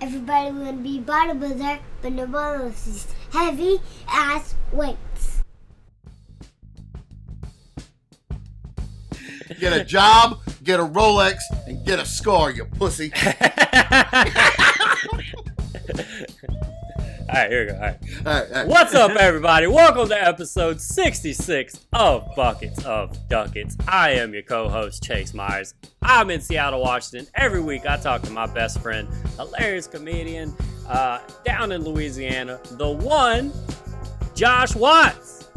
Everybody want to be bodybuilder, but no one wants these heavy ass weights. Get a job, get a Rolex, and get a scar, you pussy. All right, here we go. All right. All right. What's up, everybody? Welcome to episode 66 of Buckets of Duckets. I am your co-host, Chase Myers. I'm in Seattle, Washington. Every week, I talk to my best friend, hilarious comedian, down in Louisiana, the one, Josh Watts.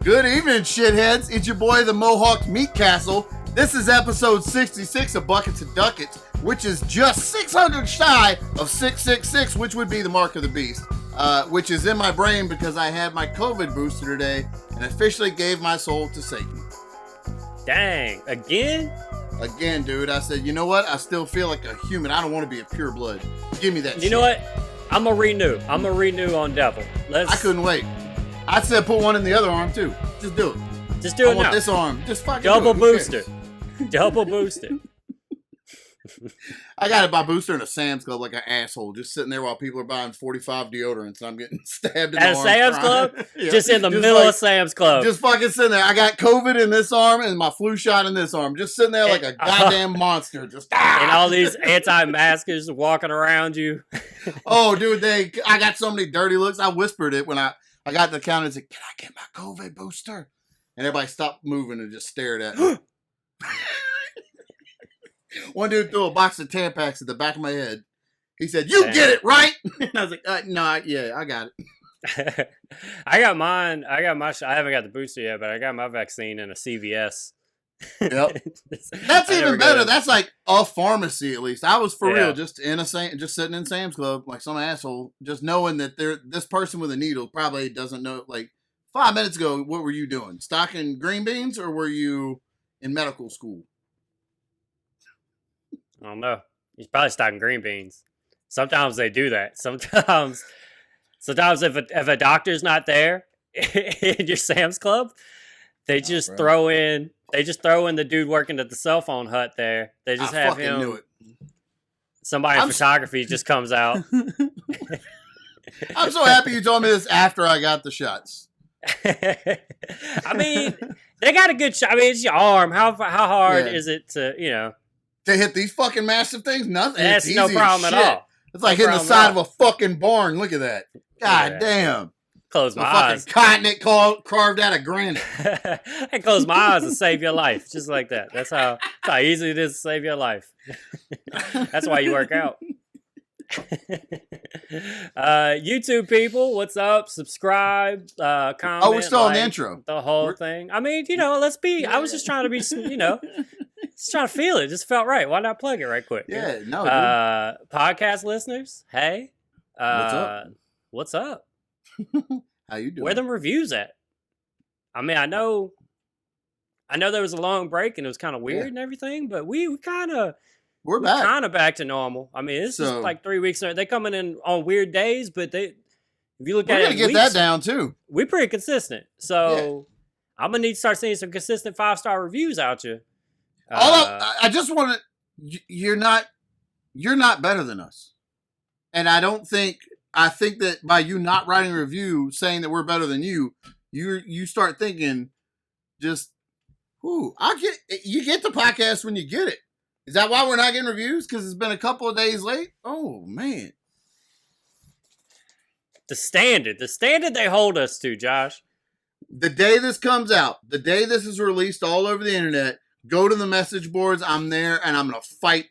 Good evening, shitheads. It's your boy, the Mohawk Meat Castle. This is episode 66 of Buckets of Duckets, which is just 600 shy of 666, which would be the mark of the beast. Which is in my brain because I had my COVID booster today and officially gave my soul to Satan. Dang, again? Again, dude. I said, you know what? I still feel like a human. I don't want to be a pure blood. Give me that shit. You know what? I'm going to renew on Devil. I couldn't wait. I said put one in the other arm, too. Just do it. Just do it now. I want this arm. Just fucking double booster. Double booster. I got my booster in a Sam's Club like an asshole, just sitting there while people are buying 45 deodorants and I'm getting stabbed in the arm. At a Sam's Club? Yeah. Just in the middle of Sam's Club. Just fucking sitting there. I got COVID in this arm and my flu shot in this arm. Just sitting there like a goddamn monster. Just and all these anti-maskers walking around you. Oh, dude, I got so many dirty looks. I whispered it when I got to the counter and said, "Can I get my COVID booster?" And everybody stopped moving and just stared at me. One dude threw a box of Tampax at the back of my head. He said, "You get it, right?" And I was like, "No, yeah, I got it." I got mine. I haven't got the booster yet, but I got my vaccine in a CVS. Yep. That's even better. That's like a pharmacy, at least. I was for real, just sitting in Sam's Club like some asshole, just knowing that this person with a needle probably doesn't know. Like 5 minutes ago, what were you doing? Stocking green beans, or were you in medical school? I don't know. He's probably stocking green beans. Sometimes they do that. Sometimes if a doctor's not there in your Sam's Club, they just throw in the dude working at the cell phone hut there. They just have him. Knew it. Somebody in photography just comes out. I'm so happy you told me this after I got the shots. I mean, they got a good shot. I mean, it's your arm. How hard is it to hit these fucking massive things? Nothing. That's no problem at all. It's like hitting the side of a fucking barn. Look at that. God damn. Close my eyes. Fucking continent carved out of granite. I close my eyes and save your life. Just like that. That's how easy it is to save your life. That's why you work out. YouTube people, what's up? Subscribe, comment. Oh, we're still on the intro. The whole thing. I mean, let's be. I was just trying to be, just trying to feel it. Just felt right. Why not plug it right quick? Yeah, no. Podcast listeners, hey, what's up? How you doing? Where them reviews at? I mean, I know there was a long break and it was kind of weird and everything, but we're back. Kind of back to normal. I mean, this is like 3 weeks. They coming in on weird days, but if you look at it, we're gonna get that down too. We're pretty consistent, so I'm gonna need to start seeing some consistent 5-star reviews out you. I just want to. You're not better than us, and I think that by you not writing a review saying that we're better than you start thinking, just, you get the podcast when you get it. Is that why we're not getting reviews? Because it's been a couple of days late? Oh, man. The standard they hold us to, Josh. The day this comes out, the day this is released all over the internet, go to the message boards. I'm there, and I'm going to fight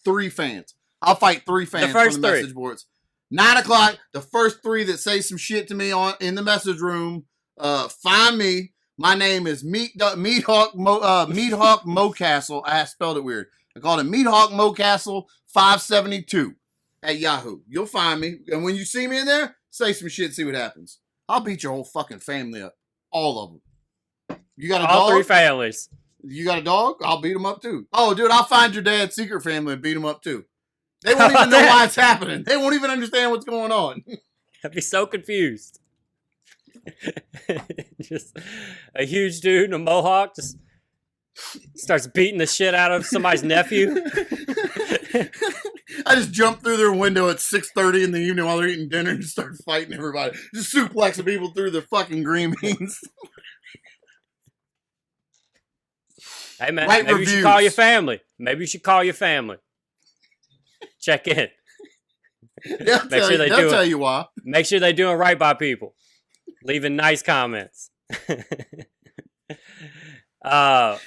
3 fans. I'll fight 3 fans from the message boards. 9 o'clock, the first 3 that say some shit to me in the message room, find me. My name is Meathawk Mocastle. I spelled it weird. I called it Meathawk Mocastle 572 at Yahoo. You'll find me. And when you see me in there, say some shit, see what happens. I'll beat your whole fucking family up. All of them. You got a dog? All 3 families. You got a dog? I'll beat them up too. Oh, dude, I'll find your dad's secret family and beat them up too. They won't even know why it's happening. They won't even understand what's going on. I'd be so confused. Just a huge dude in a mohawk just starts beating the shit out of somebody's nephew. I just jump through their window at 6:30 in the evening while they're eating dinner and start fighting everybody. Just suplexing people through the fucking green beans. Hey, man, maybe you should call your family. Maybe you should call your family. Check in. They'll tell you why. Make sure they're doing right by people. Leaving nice comments. All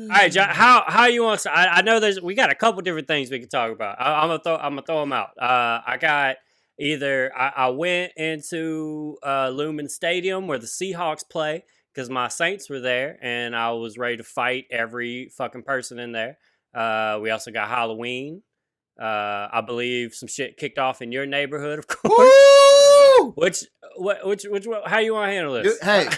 right, John, how you want to? I know we got a couple different things we can talk about. I'm gonna throw them out. I got I went into Lumen Stadium where the Seahawks play because my Saints were there and I was ready to fight every fucking person in there. We also got Halloween. I believe some shit kicked off in your neighborhood, of course. Woo! Which how you want to handle this? Hey,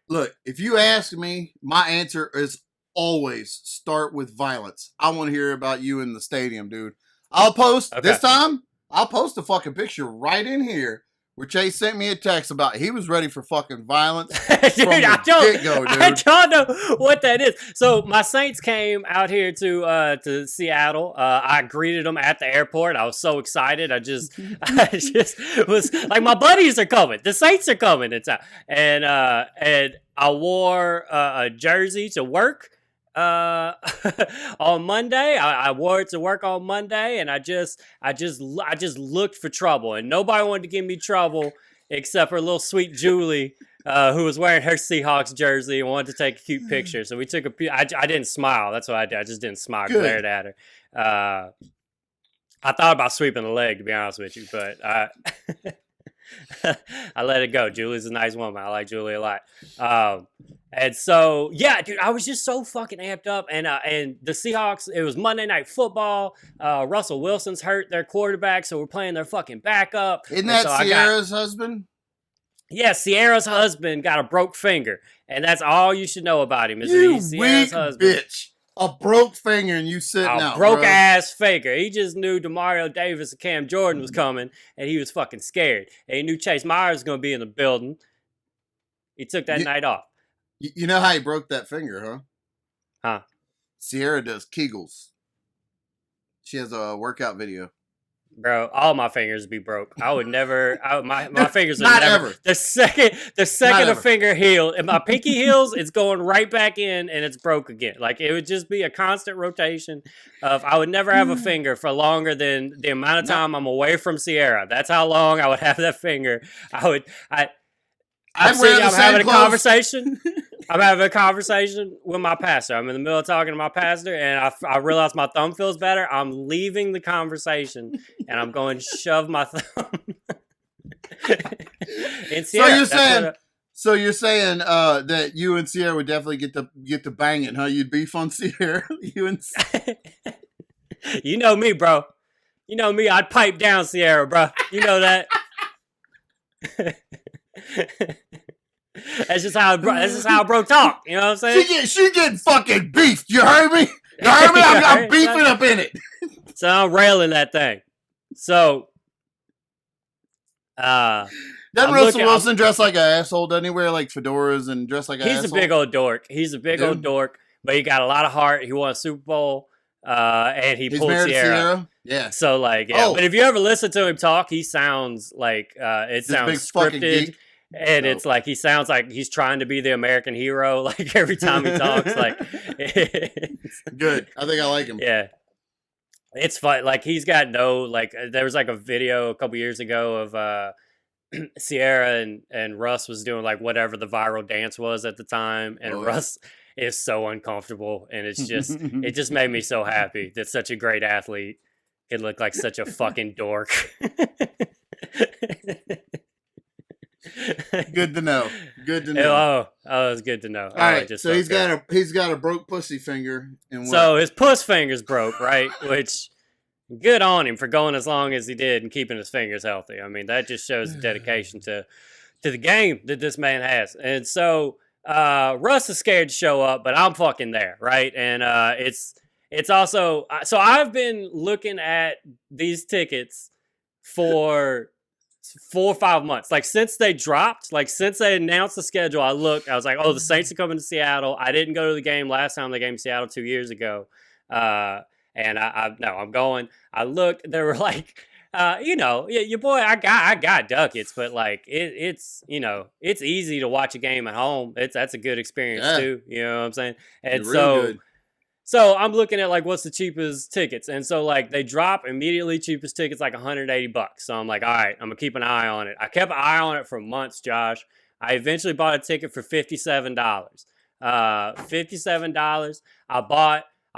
look, if you ask me, my answer is always start with violence. I want to hear about you in the stadium, dude. This time, I'll post a fucking picture right in here where Chase sent me a text about he was ready for fucking violence dude, I don't know what that is. So my Saints came out here to Seattle. I greeted them at the airport. I was so excited. I just was like, my buddies are coming. The Saints are coming. And I wore a jersey to work. On Monday, I wore it to work on Monday, and I just looked for trouble, and nobody wanted to give me trouble except for little sweet Julie, who was wearing her Seahawks jersey and wanted to take a cute picture. So we took I didn't smile. That's what I did. I just didn't smile. Glared at her. I thought about sweeping the leg, to be honest with you, but I let it go. Julie's a nice woman. I like Julie a lot. And so, yeah, dude, I was just so fucking amped up. And the Seahawks, it was Monday Night Football. Russell Wilson's hurt, their quarterback, so we're playing their fucking backup. Isn't that Sierra's husband? Yeah, Sierra's husband got a broke finger. And that's all you should know about him. He's Sierra's husband. Bitch. A broke finger and you sitting out, broke ass finger. He just knew Demario Davis and Cam Jordan was coming, and he was fucking scared. And he knew Chase Myers was going to be in the building. He took that night off. You know how he broke that finger, huh? Huh? Sierra does Kegels. She has a workout video. Bro, all my fingers be broke. I would never. My fingers are not never. Ever. The second a finger healed, and my pinky heals, it's going right back in, and it's broke again. Like it would just be a constant rotation of. I would never have a finger for longer than the amount of time I'm away from Sierra. That's how long I would have that finger. I'm having a conversation. I'm having a conversation with my pastor. I'm in the middle of talking to my pastor, and I realize my thumb feels better. I'm leaving the conversation, and I'm going to shove my thumb. In Sierra, so you're saying that you and Sierra would definitely get to banging, huh? You'd beef on Sierra. You know me, bro. You know me. I'd pipe down Sierra, bro. You know that. That's just how bro talk. You know what I'm saying? She getting fucking beefed. You heard me? You heard me? I'm beefing up in it. So I'm railing that thing. So, doesn't Russell Wilson dress like an asshole? Doesn't he wear like fedoras and dress like an asshole? He's a big old dork. Old dork, but he got a lot of heart. He won a Super Bowl, and he's pulled Sierra. Yeah. So like, yeah. But if you ever listen to him talk, he sounds like it sounds scripted. And it's like he sounds like he's trying to be the American hero. Like every time he talks, like good. I think I like him. Yeah, it's fun. Like he's got there was like a video a couple years ago of Sierra and Russ was doing like whatever the viral dance was at the time, and Russ is so uncomfortable, and it's just it just made me so happy that such a great athlete could look like such a fucking dork. Good to know. Good to know. Oh, it's good to know. All right, so he's got a broke pussy finger, and so his puss finger's broke, right? Which good on him for going as long as he did and keeping his fingers healthy. I mean, that just shows the dedication to the game that this man has. And so Russ is scared to show up, but I'm fucking there, right? And it's also so I've been looking at these tickets for 4 or 5 months, like since they dropped, like since they announced the schedule. I was like, oh, the Saints are coming to Seattle. I didn't go to the game last time they came to Seattle 2 years ago, And I'm going. I looked. There were like, your boy. I got ducats, but like it's it's easy to watch a game at home. That's a good experience too. You know what I'm saying? And real good. So I'm looking at like what's the cheapest tickets, and so like they drop immediately. Cheapest tickets like $180. So I'm like, all right, I'm gonna keep an eye on it. I kept an eye on it for months, Josh. I eventually bought a ticket for $57. $57. I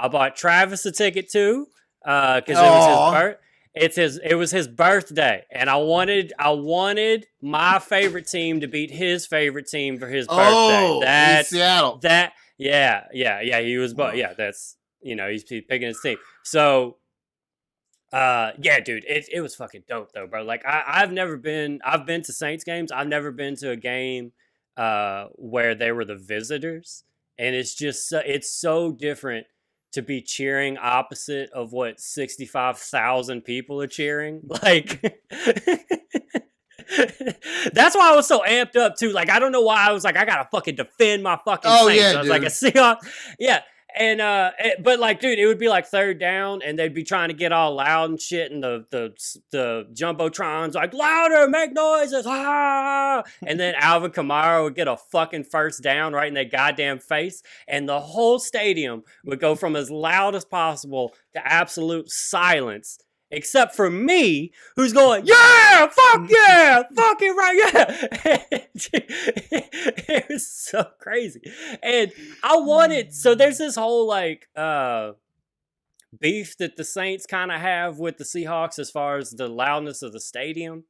bought Travis a ticket too, because it was his birth. It was his birthday, and I wanted my favorite team to beat his favorite team for his birthday. Oh, that's Seattle. Yeah. He was, that's he's picking his team. So, dude, it was fucking dope though, bro. Like I've been to Saints games. I've never been to a game where they were the visitors, and it's so different to be cheering opposite of what 65,000 people are cheering. Like that's why I was so amped up too. Like I don't know why I was like, I gotta fucking defend my fucking Saints. Yeah, I was like a Seahawks. Yeah. And but like, dude, it would be like third down, and they'd be trying to get all loud and shit, and the jumbotrons like louder, make noises, and then Alvin Kamara would get a fucking first down right in their goddamn face, and the whole stadium would go from as loud as possible to absolute silence. Except for me, who's going, yeah, fuck yeah, fucking right, yeah. It was so crazy. And so there's this whole like beef that the Saints kind of have with the Seahawks as far as the loudness of the stadium.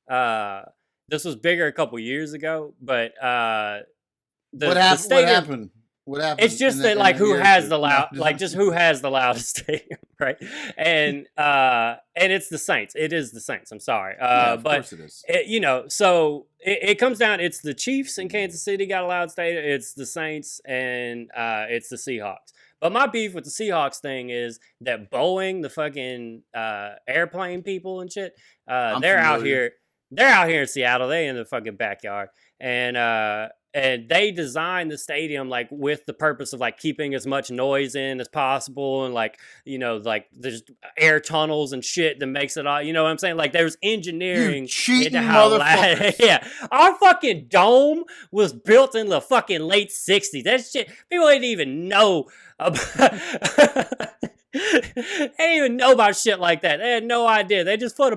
This was bigger a couple years ago, but what happened? What happened? It's just that like who has the loudest stadium, right? And it's the Saints. It is the Saints. I'm sorry, of course it is. So it comes down. It's the Chiefs in Kansas City got a loud stadium. It's the Saints and it's the Seahawks. But my beef with the Seahawks thing is that Boeing, the fucking airplane people and shit, they're out here in Seattle. They in the fucking backyard, and they designed the stadium like with the purpose of like keeping as much noise in as possible, and like like there's air tunnels and shit that makes it all. You know what I'm saying? Like there's engineering into how loud. Yeah, our fucking dome was built in the fucking late '60s. That shit people didn't even know about. They didn't even know about shit like that. They had no idea. They just put a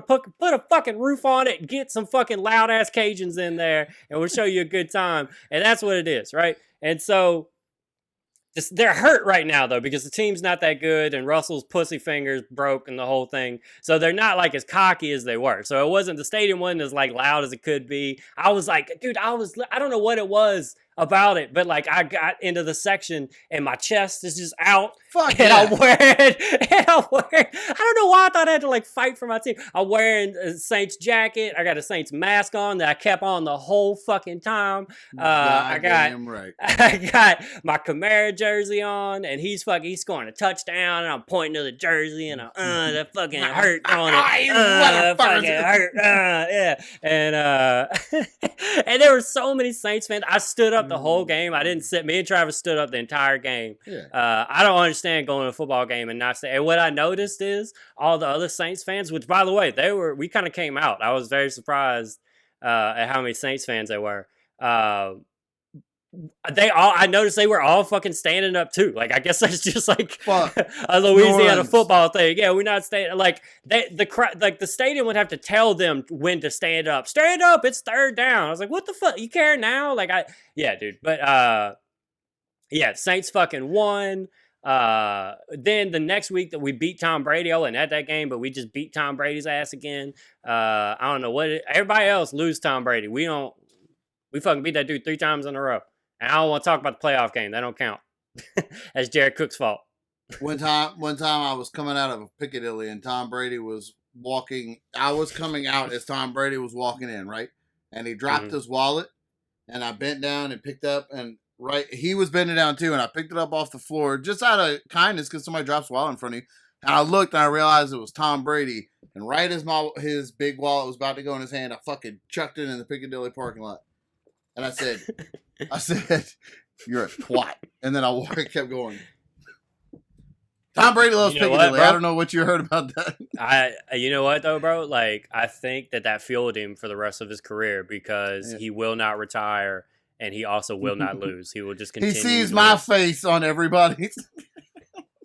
fucking roof on it, get some fucking loud ass Cajuns in there, and we'll show you a good time. And that's what it is, right? And so they're hurt right now though, because the team's not that good, and Russell's pussy fingers broke and the whole thing. So they're not like as cocky as they were. So the stadium wasn't as like loud as it could be. I was like, dude, I don't know what it was about it, but like I got into the section and my chest is just out. Fuck and yeah. I'm wearing I don't know why I thought I had to like fight for my team. I'm wearing a Saints jacket. I got a Saints mask on that I kept on the whole fucking time. I got my Kamara jersey on, and he's scoring a touchdown, and I'm pointing to the jersey, and I'm that fucking hurt on it. That fucking hurt. Yeah. And and there were so many Saints fans. I stood up the whole game. I didn't sit. Me and Travis stood up the entire game. Yeah. I don't understand going to a football game and not stay. And what I noticed is all the other Saints fans, which by the way, we kind of came out. I was very surprised at how many Saints fans there were. I noticed they were all fucking standing up too. Like I guess that's just like a Louisiana football thing. Yeah, we're not staying. Like the stadium would have to tell them when to stand up. Stand up. It's third down. I was like, what the fuck? You care now? Like dude. But Saints fucking won. Then the next week that we beat Tom Brady, I wasn't at that game, but we just beat Tom Brady's ass again. I don't know everybody else lose Tom Brady. We fucking beat that dude 3 times in a row. And I don't want to talk about the playoff game. That don't count. That's Jared Cook's fault. One time I was coming out of Piccadilly and Tom Brady was walking. I was coming out as Tom Brady was walking in, right? And he dropped his wallet, and I bent down and picked up, and he was bending down too, and I picked it up off the floor just out of kindness because somebody drops a wallet in front of you. And I looked and I realized it was Tom Brady. And right as his big wallet was about to go in his hand, I fucking chucked it in the Piccadilly parking lot. And I said, you're a twat. And then I kept going. Tom Brady loves You know Piccadilly. what, I don't know what you heard about that. You know what though, bro? Like, I think that fueled him for the rest of his career because he will not retire, and he also will not lose. He will just He continue. sees my face on everybody's.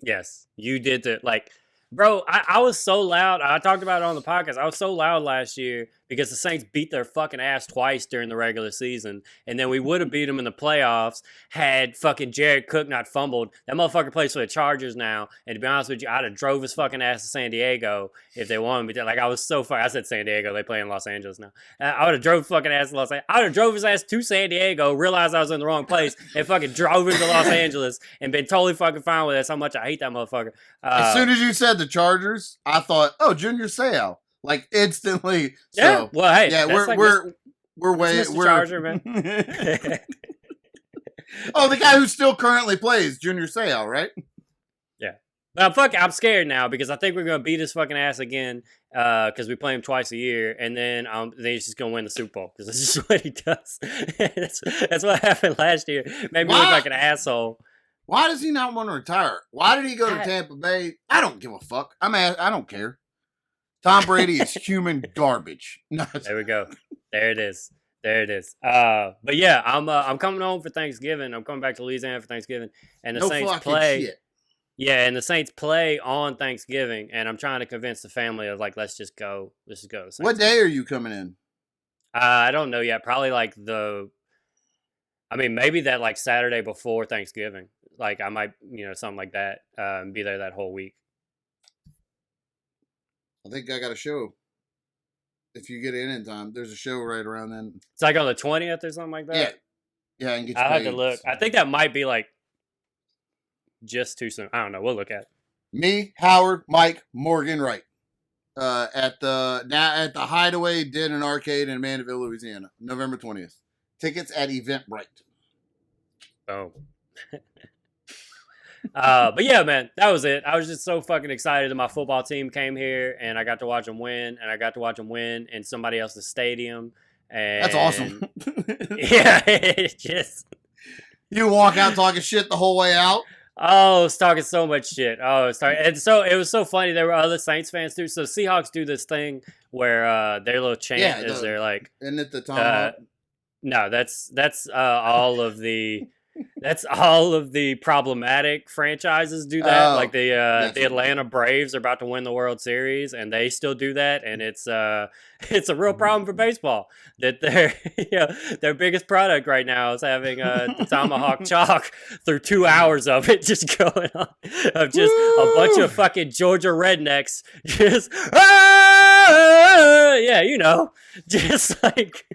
Yes, you did the like, bro. I was so loud. I talked about it on the podcast. I was so loud last year because the Saints beat their fucking ass twice during the regular season, and then we would have beat them in the playoffs had fucking Jared Cook not fumbled. That motherfucker plays for the Chargers now, and to be honest with you, I'd have drove his fucking ass to San Diego if they wanted me to. Like, I was so far. I said San Diego. They play in Los Angeles now. I would have drove fucking ass to Los Angeles. I would have drove his ass to San Diego, realized I was in the wrong place, and fucking drove him to Los Angeles and been totally fucking fine with it. That's how much I hate that motherfucker. As soon as you said the Chargers, I thought, oh, Junior Seau. Like, instantly. So, yeah. Well, hey. Yeah, we're way. Mr. Charger, man. Oh, the guy who still currently plays, Junior Seau, right? Yeah. But I'm scared now because I think we're going to beat his fucking ass again because we play him twice a year, and then he's just going to win the Super Bowl because that's just what he does. that's what happened last year. Made me look like an asshole. Why does he not want to retire? Why did he go to Tampa Bay? I don't give a fuck. I don't care. Tom Brady is human garbage. There we go. There it is. But yeah, I'm coming home for Thanksgiving. I'm coming back to Louisiana for Thanksgiving, and the Saints play. Shit. Yeah, and the Saints play on Thanksgiving, and I'm trying to convince the family of like, let's just go. What day are you coming in? I don't know yet. Probably like maybe that like Saturday before Thanksgiving. Like I might, something like that. Be there that whole week. I think I got a show. If you get in time, there's a show right around then. It's like on the 20th or something like that. Yeah, and get. I'll have to look. I think that might be like just too soon. I don't know. We'll look at it. Me, Howard, Mike, Morgan, Wright. At the Hideaway Den and Arcade in Mandeville, Louisiana, November 20th. Tickets at Eventbrite. Oh. But yeah, man, that was it. I was just so fucking excited that my football team came here and I got to watch them win, in somebody else's stadium. And that's awesome. Yeah, it just. You walk out talking shit the whole way out. Oh, it's talking so much shit. And so it was so funny. There were other Saints fans too. So Seahawks do this thing where their little chant is they're like, isn't it the Tom? No, that's all of the. That's all of the problematic franchises do that. Like the Atlanta Braves are about to win the World Series, and they still do that. And it's a real problem for baseball that their biggest product right now is having the tomahawk chalk through 2 hours of it just going on of just a bunch of fucking Georgia rednecks just just like.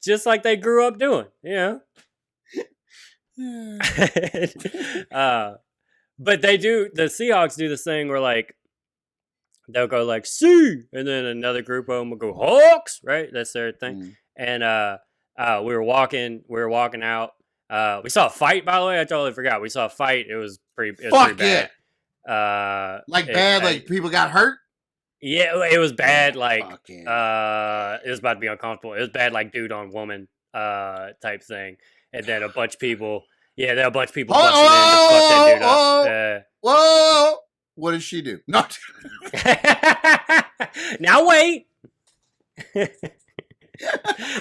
Just like they grew up doing, but the Seahawks do this thing where like they'll go like "See," and then another group of them will go "Hawks," right? That's their thing. And we were walking out. We saw a fight, by the way. I totally forgot. We saw a fight. It was pretty bad. Like people got hurt. Yeah, it was bad. Like, it was about to be uncomfortable. It was bad, like dude on woman, type thing. And then a bunch of people, busting in to fuck that dude up. Whoa! What did she do? No. Now wait.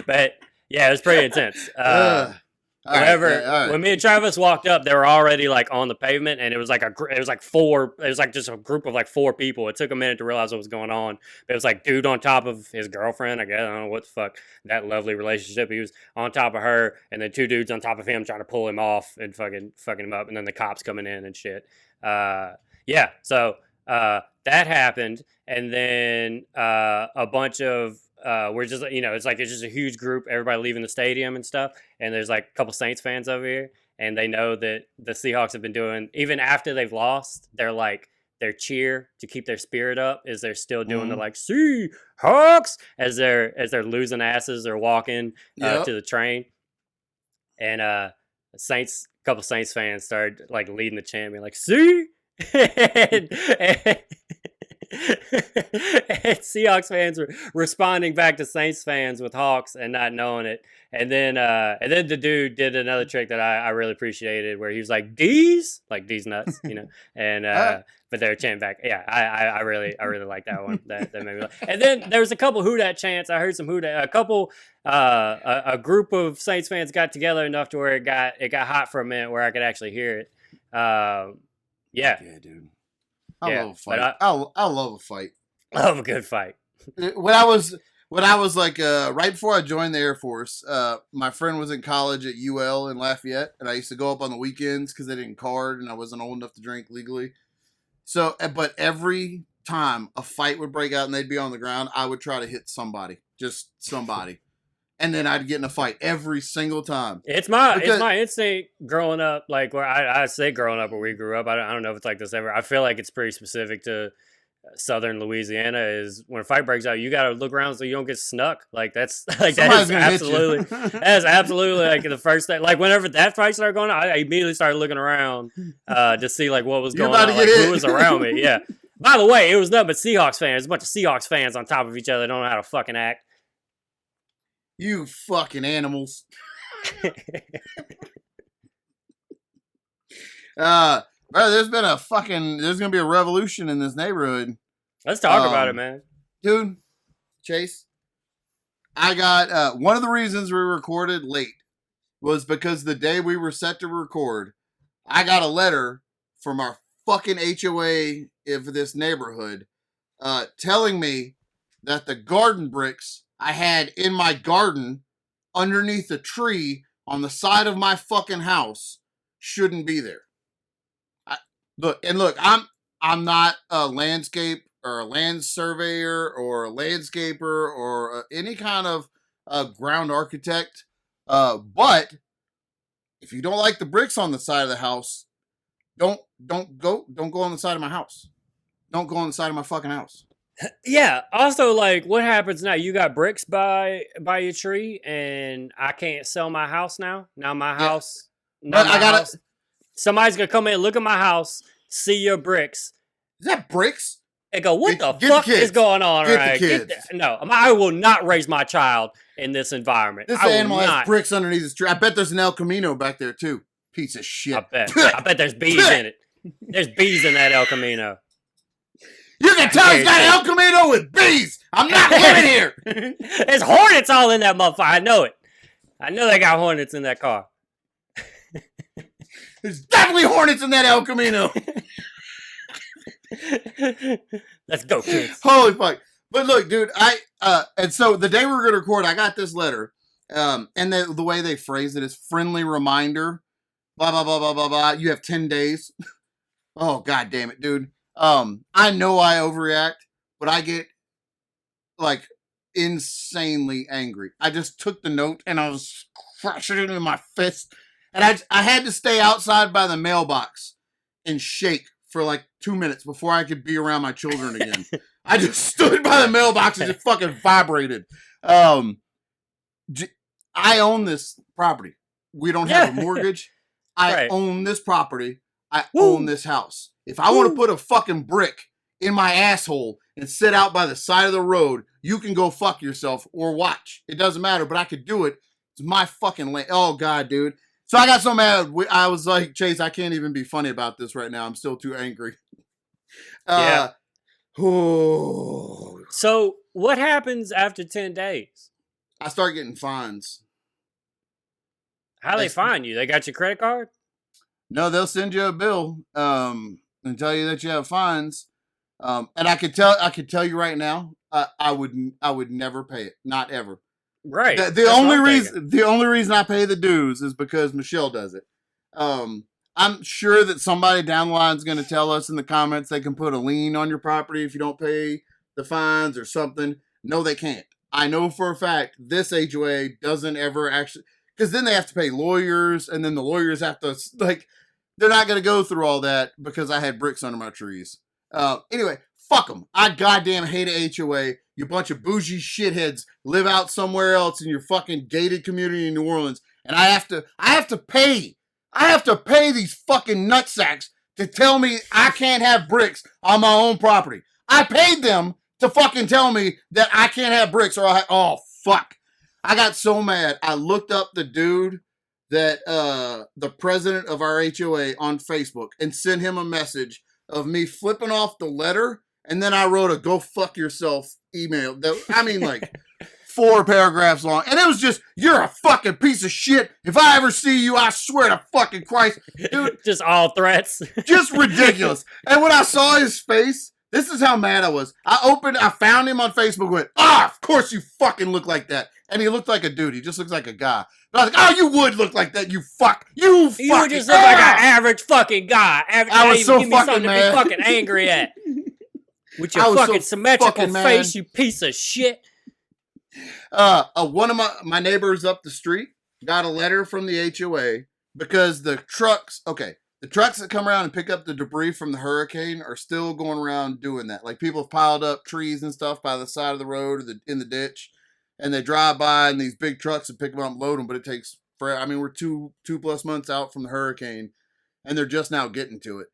But yeah, it was pretty intense. When me and Travis walked up, they were already like on the pavement, and it was like just a group of like 4 people. It took a minute to realize what was going on. But it was like dude on top of his girlfriend. I guess I don't know what the fuck that lovely relationship. He was on top of her, and then 2 dudes on top of him trying to pull him off and fucking him up, and then the cops coming in and shit. So that happened, and then a bunch of. We're just, it's just a huge group, everybody leaving the stadium and stuff. And there's like a couple Saints fans over here, and they know that the Seahawks have been doing, even after they've lost, they're like, their cheer to keep their spirit up is they're still doing the like Seahawks as they're losing asses or walking to the train. And a couple Saints fans started like leading the chant, being like, "See," And Seahawks fans were responding back to Saints fans with Hawks and not knowing it. And then the dude did another trick that I really appreciated, where he was like, "D's," like "D's nuts," and but they were chanting back. Yeah, I really like that one. That made me laugh. And then there was a couple Who Dat chants. I heard some Who Dat. A group of Saints fans got together enough to where it got hot for a minute, where I could actually hear it. Yeah, dude. I love a fight. I love a fight. I love a good fight. When I was like right before I joined the Air Force, my friend was in college at UL in Lafayette, and I used to go up on the weekends because they didn't card and I wasn't old enough to drink legally. So, but every time a fight would break out and they'd be on the ground, I would try to hit somebody, just somebody. And then I'd get in a fight every single time. It's my instinct growing up, like where I say growing up where we grew up. I don't know if it's like this ever. I feel like it's pretty specific to Southern Louisiana. Is when a fight breaks out, you got to look around so you don't get snuck. Like that's like that is absolutely like the first thing. Like whenever that fight started going on, I immediately started looking around to see like what was going on, like who was around me. Yeah. By the way, it was nothing but Seahawks fans. A bunch of Seahawks fans on top of each other. Don't know how to fucking act. You fucking animals. Bro, there's gonna be a revolution in this neighborhood. Let's talk about it, man. Dude, Chase, I got, one of the reasons we recorded late was because the day we were set to record, I got a letter from our fucking HOA of this neighborhood, telling me that the garden bricks I had in my garden underneath a tree on the side of my fucking house shouldn't be there. Look, I'm not a landscape or a land surveyor or a landscaper or any kind of ground architect. But if you don't like the bricks on the side of the house, don't go on the side of my house. Don't go on the side of my fucking house. Yeah. Also, like, what happens now? You got bricks by your tree, and I can't sell my house now. Now my house. Yeah. House. Somebody's gonna come in, look at my house, see your bricks. Is that bricks? And go, what the fuck is going on? No, I will not raise my child in this environment. This animal has bricks underneath his tree. I bet there's an El Camino back there too. Piece of shit. I bet there's bees in it. There's bees in that El Camino. You can tell he's got an El Camino with bees. I'm not living here. There's hornets all in that motherfucker. I know it. I know they got hornets in that car. There's definitely hornets in that El Camino. Let's go, kids. Holy fuck. But look, dude, and so the day we were going to record, I got this letter, and the way they phrase it is friendly reminder, blah, blah, blah, blah, blah, blah. You have 10 days. Oh, God damn it, dude. I know I overreact, but I get like insanely angry. I just took the note and I was crushing it in my fist, and I had to stay outside by the mailbox and shake for like 2 minutes before I could be around my children again. I just stood by the mailbox and just fucking vibrated. I own this property. We don't have a mortgage. I own this property. I own this house. If I want to put a fucking brick in my asshole and sit out by the side of the road, you can go fuck yourself or watch. It doesn't matter, but I could do it. It's my fucking land. Oh, God, dude. So I got so mad. I was like, Chase, I can't even be funny about this right now. I'm still too angry. Yeah. So what happens after 10 days? I start getting fines. How they fine you? They got your credit card? No, they'll send you a bill and tell you that you have fines. And I could tell you right now, I would never pay it. Not ever. Right. The only reason I pay the dues is because Michelle does it. I'm sure that somebody down the line is going to tell us in the comments they can put a lien on your property if you don't pay the fines or something. No, they can't. I know for a fact this HOA doesn't ever actually, because then they have to pay lawyers, and then the lawyers have to, like, they're not going to go through all that because I had bricks under my trees. Anyway, fuck them. I goddamn hate a HOA. You bunch of bougie shitheads live out somewhere else in your fucking gated community in New Orleans, and I have to pay these fucking nutsacks to tell me I can't have bricks on my own property. I paid them to fucking tell me that I can't have bricks or oh, fuck. I got so mad. I looked up the dude that, the president of our HOA on Facebook and sent him a message of me flipping off the letter. And then I wrote a go fuck yourself email. Like 4 paragraphs long. And it was just, you're a fucking piece of shit. If I ever see you, I swear to fucking Christ. Dude, just all threats. Just ridiculous. And when I saw his face, this is how mad I was. I found him on Facebook and went, of course you fucking look like that. And he looked like a dude. He just looks like a guy. But I was like, oh, you would look like that, you fuck. You just look like an average fucking guy. I was so fucking mad. To be fucking angry at. With your fucking symmetrical face, you piece of shit. One of my neighbors up the street got a letter from the HOA because the trucks that come around and pick up the debris from the hurricane are still going around doing that. Like, people have piled up trees and stuff by the side of the road or in the ditch, and they drive by in these big trucks and pick them up and load them, but it takes forever. I mean, we're two plus months out from the hurricane, and they're just now getting to it.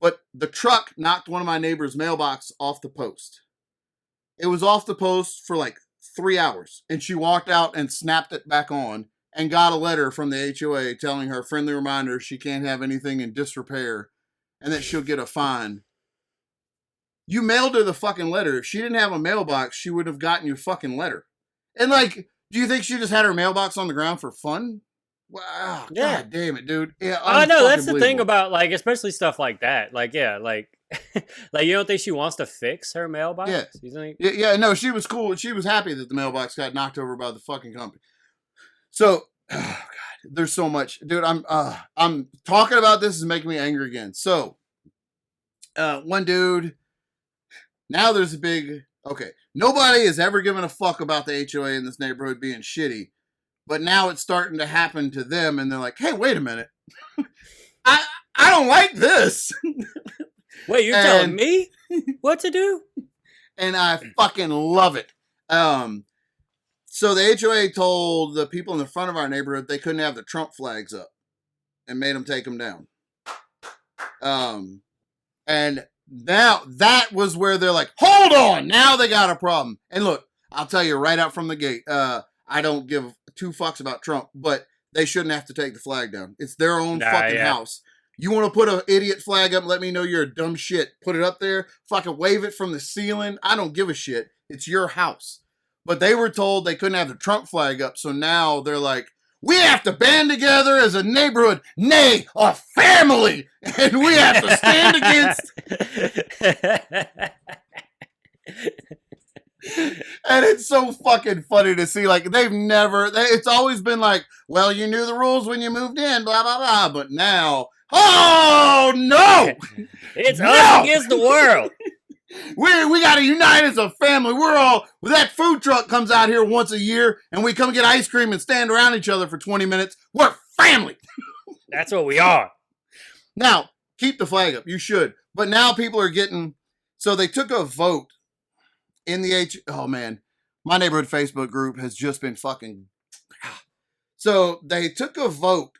But the truck knocked one of my neighbor's mailbox off the post. It was off the post for like 3 hours, and she walked out and snapped it back on and got a letter from the HOA telling her, friendly reminder, she can't have anything in disrepair and that she'll get a fine. You mailed her the fucking letter. If she didn't have a mailbox, she would have gotten your fucking letter. And like, do you think she just had her mailbox on the ground for fun? Wow. Yeah. God damn it, dude. Yeah, I know. That's the thing about, like, especially stuff like that. Like, yeah, like, like, you don't think she wants to fix her mailbox? Yeah. You think? Yeah, no, she was cool. She was happy that the mailbox got knocked over by the fucking company. So, oh God, there's so much. Dude, I'm talking about this is making me angry again. So, one dude, now there's a big, nobody has ever given a fuck about the HOA in this neighborhood being shitty. But now it's starting to happen to them, and they're like, hey, wait a minute. I don't like this. Wait, you're telling me what to do? And I fucking love it. So the HOA told the people in the front of our neighborhood they couldn't have the Trump flags up and made them take them down. And now that was where they're like, hold on, now they got a problem. And look, I'll tell you right out from the gate, I don't give 2 fucks about Trump, but they shouldn't have to take the flag down. It's their own fucking house. You want to put an idiot flag up and let me know you're a dumb shit. Put it up there, fucking wave it from the ceiling. I don't give a shit. It's your house. But they were told they couldn't have the Trump flag up, so now they're like, we have to band together as a neighborhood, nay, a family, and we have to stand against. And it's so fucking funny to see, like, it's always been like, well, you knew the rules when you moved in, blah, blah, blah. But now, oh, no! It's us against the world. We got to unite as a family. That food truck comes out here once a year, and we come get ice cream and stand around each other for 20 minutes. We're family. That's what we are. Now, keep the flag up. You should. But now people are getting, so they took a vote in the oh man, my neighborhood Facebook group has just been fucking. So they took a vote,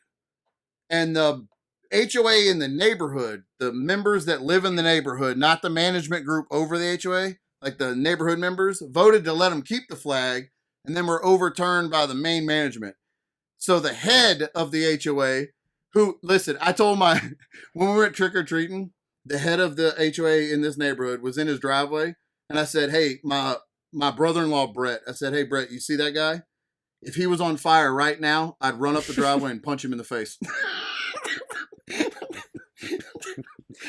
and the HOA in the neighborhood, the members that live in the neighborhood, not the management group over the HOA, like the neighborhood members, voted to let them keep the flag, and then were overturned by the main management. So the head of the HOA, listen, I told when we went trick-or-treating, the head of the HOA in this neighborhood was in his driveway. And I said, hey, my brother-in-law, Brett, I said, hey, Brett, you see that guy? If he was on fire right now, I'd run up the driveway and punch him in the face.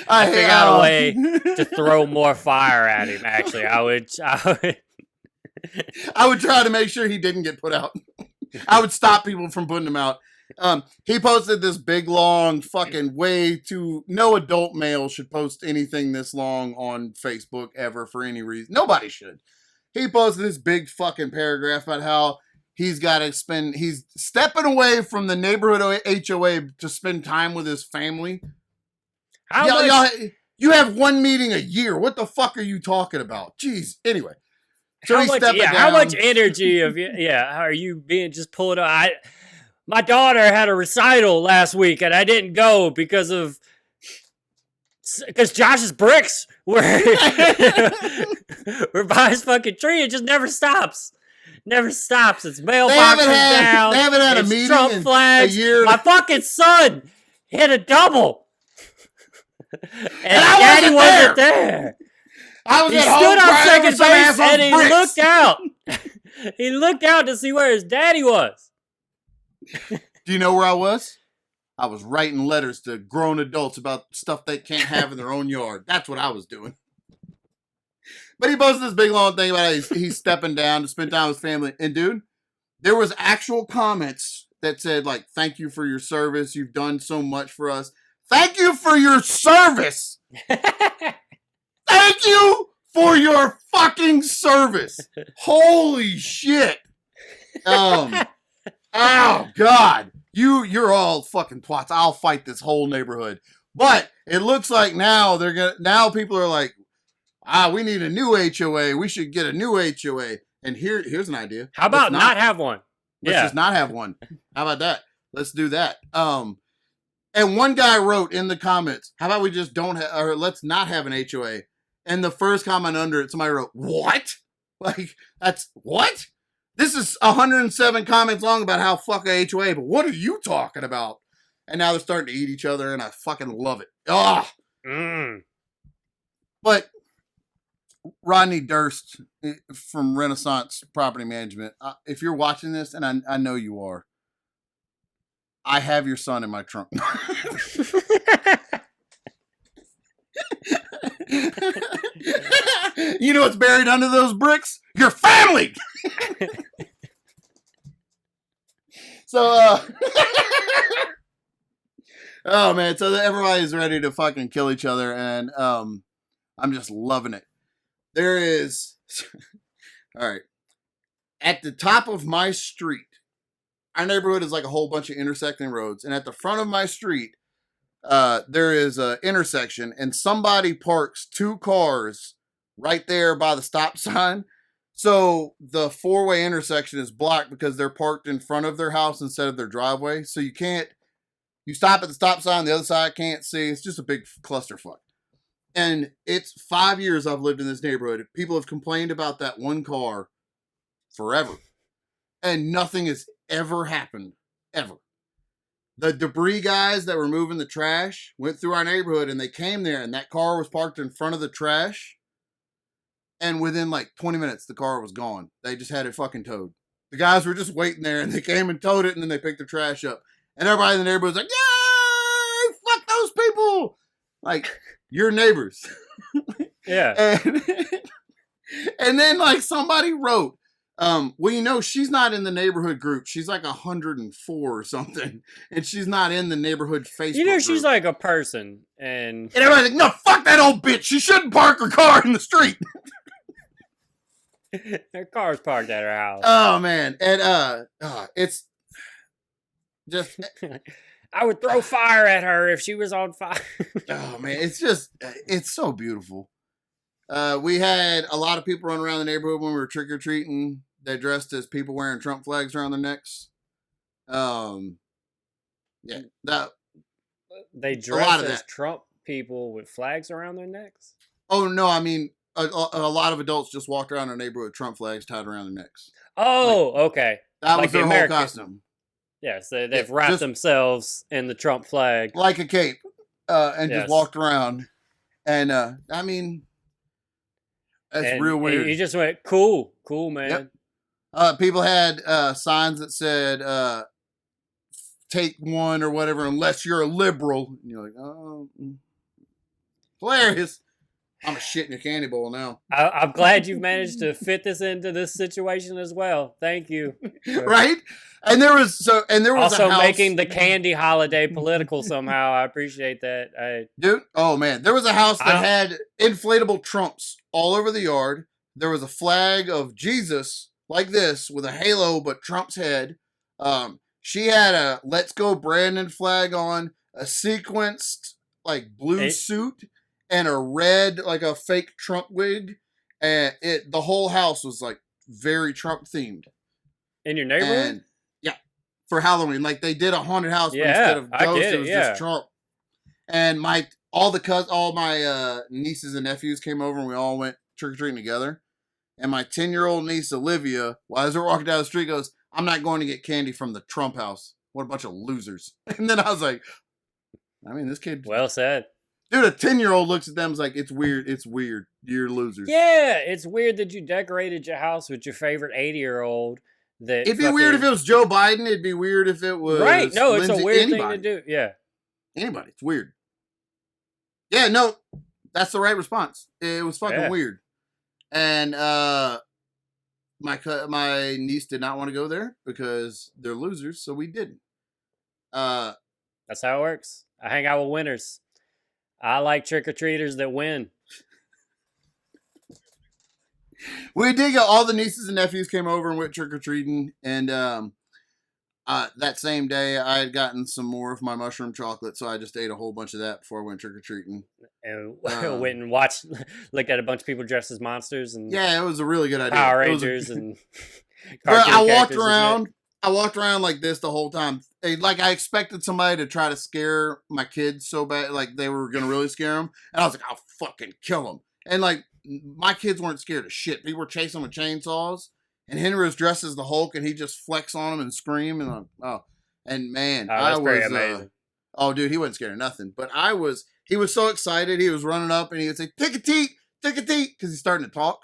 I figured out a way to throw more fire at him, actually. I would try to make sure he didn't get put out. I would stop people from putting him out. He posted this big, long, fucking no adult male should post anything this long on Facebook ever for any reason. Nobody should. He posted this big fucking paragraph about how he's stepping away from the neighborhood HOA to spend time with his family. You have one meeting a year. What the fuck are you talking about? Jeez. Anyway. So how much energy are you being just pulled out? My daughter had a recital last week and I didn't go because of Because Josh's bricks were by his fucking tree. It just never stops. Never stops. It's mailboxes down. They haven't had a it's meeting Trump in flags. a year. My fucking son hit a double. And I Daddy wasn't there. I was He at stood home on second base and and he looked out. He looked out to see where his daddy was. Do you know where I was? I was writing letters to grown adults about stuff they can't have in their own yard. That's what I was doing. But he posted this big long thing about he's stepping down to spend time with his family. And dude, there was actual comments that said, like, thank you for your service. You've done so much for us. Thank you for your service. Thank you for your fucking service. Holy shit. Oh God. You're all fucking twats. I'll fight this whole neighborhood. But it looks like now people are like, we need a new HOA. We should get a new HOA. And here's an idea. How about not have one? Let's just not have one. How about that? Let's do that. And one guy wrote in the comments, how about we just let's not have an HOA. And the first comment under it, somebody wrote, what? Like, that's what? This is 107 comments long about how fuck a HOA, but what are you talking about? And now they're starting to eat each other, and I fucking love it. Ah. But Rodney Durst from Renaissance Property Management, if you're watching this, and I know you are, I have your son in my trunk. You know what's buried under those bricks? Your family! So, oh man, so everybody's ready to fucking kill each other, and I'm just loving it. There is, all right, at the top of my street, our neighborhood is like a whole bunch of intersecting roads, and at the front of my street, there is an intersection, and somebody parks 2 cars right there by the stop sign. So the 4-way intersection is blocked because they're parked in front of their house instead of their driveway. So you stop at the stop sign, the other side can't see. It's just a big clusterfuck. And it's 5 years I've lived in this neighborhood. People have complained about that one car forever. And nothing has ever happened. Ever. The debris guys that were moving the trash went through our neighborhood and they came there and that car was parked in front of the trash. And within like 20 minutes, the car was gone. They just had it fucking towed. The guys were just waiting there and they came and towed it and then they picked the trash up. And everybody in the neighborhood was like, yay, fuck those people. Like, your neighbors. Yeah. And then like somebody wrote, well, you know, she's not in the neighborhood group. She's like 104 or something. And she's not in the neighborhood Facebook You know, group. she's like a person. And everybody's like, no, fuck that old bitch. She shouldn't park her car in the street. her car's parked at her house. Oh, man. And it's just... I would throw fire at her if she was on fire. Oh, man. It's so beautiful. We had a lot of people run around the neighborhood when we were trick-or-treating. They dressed as people wearing Trump flags around their necks. Yeah, they dressed as Trump people with flags around their necks? Oh, no, I mean, a lot of adults just walked around our neighborhood with Trump flags tied around their necks. Oh, okay. That like was their whole costume. Yes, they've wrapped themselves in the Trump flag. Like a cape. And just walked around. And, I mean... That's real weird. He just went, cool, man. Yep. People had signs that said, take one or whatever, unless you're a liberal. And you're like, oh, hilarious. I'm a shit in your candy bowl now. I'm glad you've managed to fit this into this situation as well. Thank you. Right? And there was also a house, making the candy holiday political somehow. I appreciate that. Dude, oh man, there was a house that had inflatable Trumps all over the yard. There was a flag of Jesus like this with a halo, but Trump's head. She had a "Let's Go Brandon" flag on, a sequenced like blue suit, and a red like a fake Trump wig. And the whole house was like very Trump themed. In your neighborhood? And, for Halloween, like they did a haunted house, but instead of ghosts, it was just Trump. And all my nieces and nephews came over and we all went trick-or-treating together. And my 10-year-old niece, Olivia, while as we're walking down the street, goes, I'm not going to get candy from the Trump house. What a bunch of losers. And then I was like, I mean, this kid. Well said. Dude, a 10-year-old looks at them and is like, it's weird. It's weird. You're losers. Yeah, it's weird that you decorated your house with your favorite 80-year-old. It'd be weird if it was Joe Biden. It'd be weird if it was. Right. No, it's Lindsay, a weird anybody. thing to do. Yeah. Anybody. It's weird. Yeah, no, that's the right response. It was fucking weird. And my niece did not want to go there because they're losers, so we didn't. That's how it works. I hang out with winners. I like trick-or-treaters that win. We did go. All the nieces and nephews came over and went trick-or-treating. And that same day, I had gotten some more of my mushroom chocolate, so I just ate a whole bunch of that before I went trick-or-treating. And went and looked at a bunch of people dressed as monsters. And yeah, it was a really good idea. Power Rangers and I walked around like this the whole time. Like I expected somebody to try to scare my kids so bad, like they were going to really scare them. And I was like, I'll fucking kill them. And like my kids weren't scared of shit. People were chasing them with chainsaws. And Henry was dressed as the Hulk, and he just flex on them and scream. And man, that's pretty amazing. Oh, dude, he wasn't scared of nothing. But he was so excited. He was running up, and he would say, take a teat, because he's starting to talk.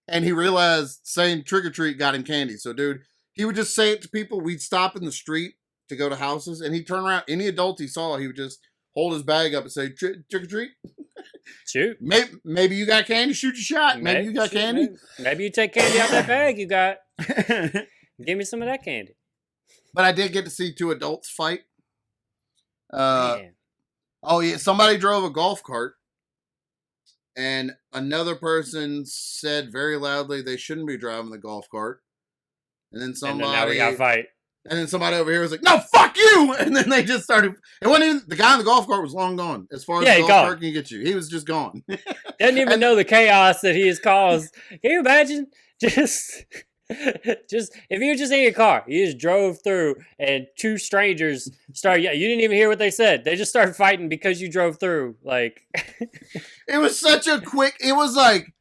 And he realized saying trick or treat got him candy. So, dude, he would just say it to people. We'd stop in the street to go to houses, and he'd turn around. Any adult he saw, he would just hold his bag up and say, trick or treat. Shoot. Maybe you got candy. Shoot your shot. Maybe you got candy. Maybe you take candy out that bag you got. Give me some of that candy. But I did get to see two adults fight. Man. Oh, yeah. Somebody drove a golf cart. And another person said very loudly they shouldn't be driving the golf cart. And then now we got to fight. And then somebody over here was like, no, fuck you! And then they just started. It wasn't even, the guy in the golf cart was long gone. As far as the golf cart can get you. He was just gone. Doesn't even know the chaos that he has caused. Can you imagine? Just if you were just in your car, you just drove through and two strangers started, you didn't even hear what they said. They just started fighting because you drove through. Like, it was such a quick, it was like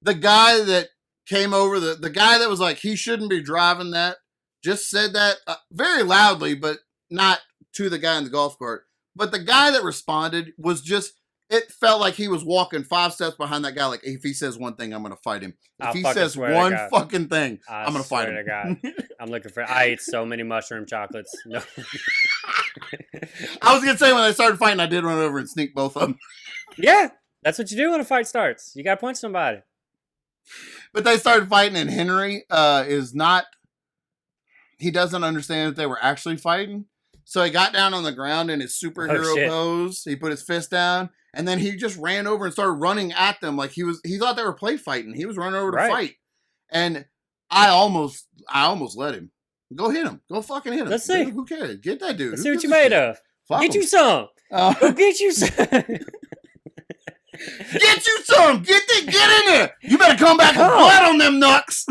the guy that came over, the guy that was like, he shouldn't be driving that. Just said that very loudly, but not to the guy in the golf cart. But the guy that responded was just, it felt like he was walking 5 steps behind that guy. Like, if he says one thing, I'm going to fight him. If he says one fucking thing, I'm going to fight him. To God. I'm looking for, I ate so many mushroom chocolates. No. I was going to say when they started fighting, I did run over and sneak both of them. Yeah, that's what you do when a fight starts. You got to punch somebody. But they started fighting, and Henry is not... He doesn't understand that they were actually fighting. So he got down on the ground in his superhero pose. He put his fist down. And then he just ran over and started running at them like he thought they were play fighting. He was running over to fight. And I almost let him. Go hit him. Go fucking hit him. Let's see. Who cares? Get that dude. Let's see what you made of. Get you some. Go get you some. Get you some. Get in there. You better come back with blood on them knucks.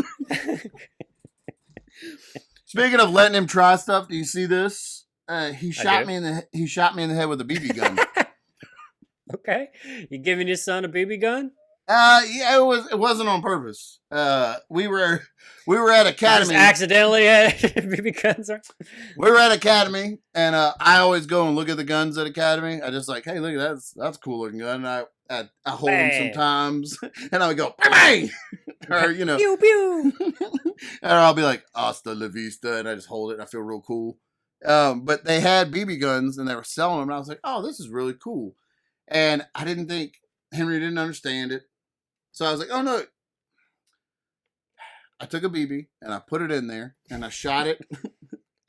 Speaking of letting him try stuff, do you see this? He shot me in the head with a BB gun. Okay, you giving your son a BB gun? Yeah, it wasn't on purpose. We were at Academy. Just accidentally had BB guns. We were at Academy, and I always go and look at the guns at Academy. I just like, hey, look at that. That's a cool looking gun. And I hold them sometimes, and I would go bang, or pew pew, and I'll be like hasta la vista, and I just hold it. And I feel real cool. But they had BB guns, and they were selling them, and I was like, oh, this is really cool. And I didn't think Henry didn't understand it, so I was like, oh no. I took a BB and I put it in there, and I shot it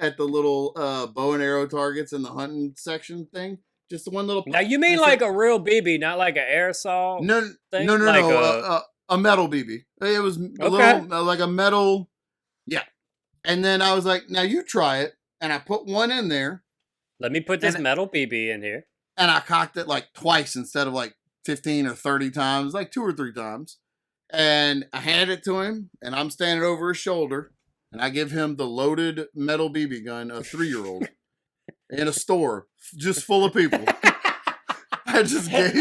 at the little bow and arrow targets in the hunting section thing. Just the one little. Now you mean like a real BB, not like an aerosol? No, thing? No. Like a metal BB. It was a little like a metal. Yeah, and then I was like, "Now you try it," and I put one in there. Let me put this metal BB in here. And I cocked it like twice instead of like 15 or 30 times, like 2 or 3 times. And I handed it to him, and I'm standing over his shoulder, and I give him the loaded metal BB gun, a 3-year-old, in a store just full of people. I just gave.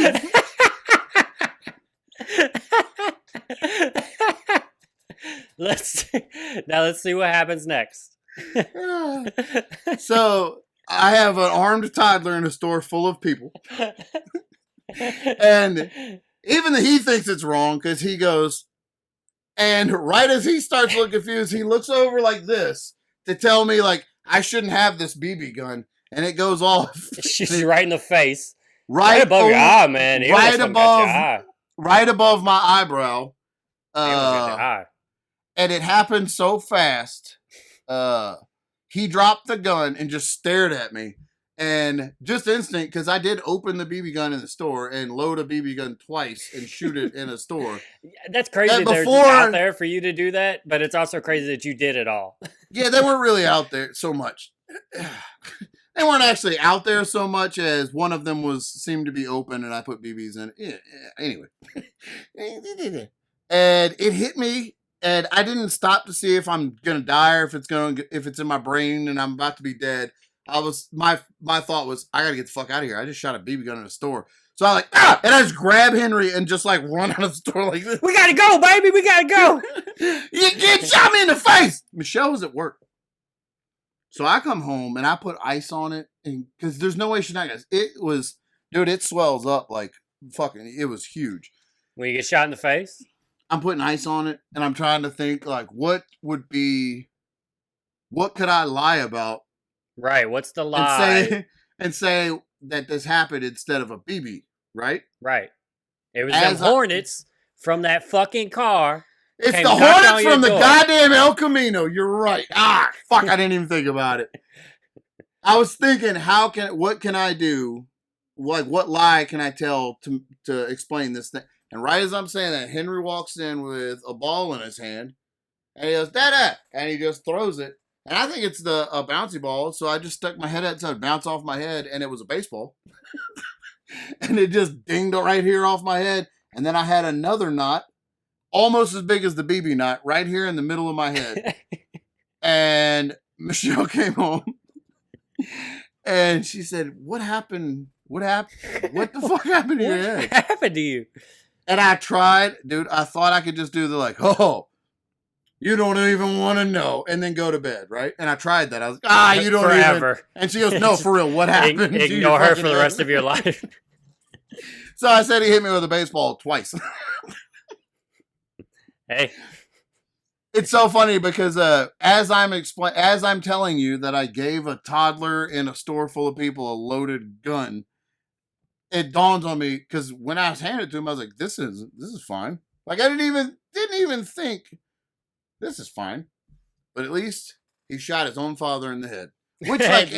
let's see what happens next. So I have an armed toddler in a store full of people, and even he thinks it's wrong because he goes, and right as he starts looking confused, he looks over like this to tell me like I shouldn't have this BB gun, and it goes off. She's right in the face, right above your eye, man. Right above my eyebrow. And it happened so fast. He dropped the gun and just stared at me. And just instant, because I did open the BB gun in the store and load a BB gun twice and shoot it in a store. That's crazy that they're just out there for you to do that, but it's also crazy that you did it all. Yeah, they weren't really out there so much. They weren't actually out there so much as one of them seemed to be open and I put BBs in it. Anyway. And it hit me. And I didn't stop to see if I'm gonna die or if it's in my brain and I'm about to be dead. My thought was I gotta get the fuck out of here. I just shot a BB gun in a store, so I and I just grab Henry and just like run out of the store like this. We gotta go, baby. We gotta go. You shot me in the face. Michelle was at work, so I come home and I put ice on it, and because there's no way she's not gonna. It swells up like fucking. It was huge. When you get shot in the face. I'm putting ice on it, and I'm trying to think, like, what could I lie about? Right, what's the lie? And say that this happened instead of a BB, right? Right. It was them Hornets from that fucking car. It's the Hornets from the goddamn El Camino. You're right. Fuck, I didn't even think about it. I was thinking, what can I do? Like, what lie can I tell to explain this thing? And right as I'm saying that, Henry walks in with a ball in his hand, and he goes, "Dada!" And he just throws it. And I think it's a bouncy ball, so I just stuck my head out so it bounced off my head, and it was a baseball. And it just dinged right here off my head. And then I had another knot, almost as big as the BB knot, right here in the middle of my head. And Michelle came home, and she said, "What happened? What happened? What the fuck happened to your head? What happened to you?" And I tried, dude. I thought I could just do the like, "Oh, you don't even want to know," and then go to bed, right? And I tried that. I was like, "You don't forever." Even. And she goes, "No, for real. What happened?" Ignore her for the rest of your life. So I said he hit me with a baseball twice. Hey, it's so funny because as I'm telling you that I gave a toddler in a store full of people a loaded gun. It dawns on me because when I was handed it to him, I was like, "This is fine." Like I didn't even think this is fine. But at least he shot his own father in the head, which like